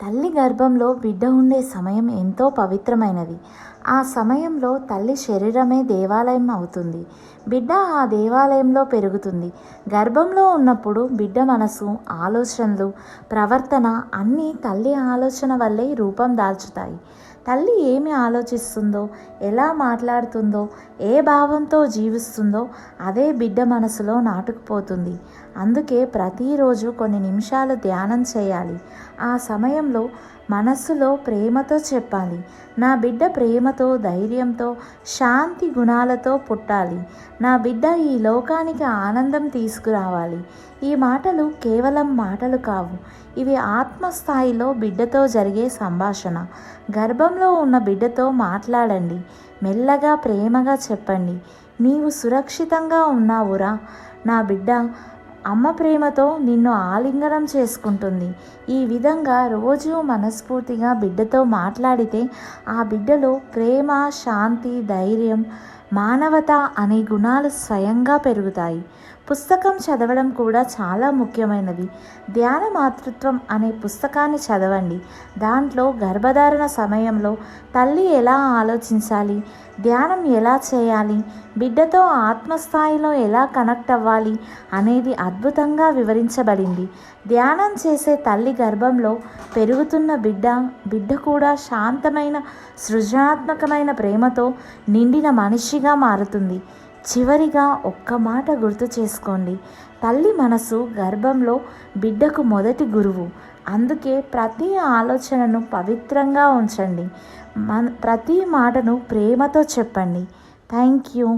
తల్లి గర్భంలో బిడ్డ ఉండే సమయం ఎంతో పవిత్రమైనది. ఆ సమయంలో తల్లి శరీరమే దేవాలయం అవుతుంది. బిడ్డ ఆ దేవాలయంలో పెరుగుతుంది. గర్భంలో ఉన్నప్పుడు బిడ్డ మనసు, ఆలోచనలు, ప్రవర్తన అన్నీ తల్లి ఆలోచన వల్లే రూపం దాల్చుతాయి. తల్లి ఏమి ఆలోచిస్తుందో, ఎలా మాట్లాడుతుందో, ఏ భావంతో జీవిస్తుందో అదే బిడ్డ మనసులో నాటుకుపోతుంది. అందుకే ప్రతిరోజు కొన్ని నిమిషాలు ధ్యానం చేయాలి. ఆ సమయంలో మనస్సులో ప్రేమతో చెప్పాలి, నా బిడ్డ ప్రేమతో, ధైర్యంతో, శాంతి గుణాలతో పుట్టాలి. నా బిడ్డ ఈ లోకానికి ఆనందం తీసుకురావాలి. ఈ మాటలు కేవలం మాటలు కావు, ఇవి ఆత్మస్థాయిలో బిడ్డతో జరిగే సంభాషణ. గర్భంలో ఉన్న బిడ్డతో మాట్లాడండి. మెల్లగా ప్రేమగా చెప్పండి, నీవు సురక్షితంగా ఉన్నావురా. నా బిడ్డ అమ్మ ప్రేమతో నిన్ను ఆలింగనం చేసుకుంటుంది. ఈ విధంగా రోజు మనస్ఫూర్తిగా బిడ్డతో మాట్లాడితే ఆ బిడ్డలో ప్రేమ, శాంతి, ధైర్యం, మానవత అనే గుణాలు స్వయంగా పెరుగుతాయి. పుస్తకం చదవడం కూడా చాలా ముఖ్యమైనది. ధ్యాన మాతృత్వం అనే పుస్తకాన్ని చదవండి. దాంట్లో గర్భధారణ సమయంలో తల్లి ఎలా ఆలోచించాలి, ధ్యానం ఎలా చేయాలి, బిడ్డతో ఆత్మస్థాయిలో ఎలా కనెక్ట్ అవ్వాలి అనేది అద్భుతంగా వివరించబడింది. ధ్యానం చేసే తల్లి గర్భంలో పెరుగుతున్న బిడ్డ కూడా శాంతమైన, సృజనాత్మకమైన ప్రేమతో నిండిన మనిషిగా మారుతుంది. చివరిగా ఒక్క మాట గుర్తు చేసుకోండి, తల్లి మనసు గర్భంలో బిడ్డకు మొదటి గురువు. అందుకే ప్రతి ఆలోచనను పవిత్రంగా ఉంచండి. ప్రతి మాటను ప్రేమతో చెప్పండి. Thank you.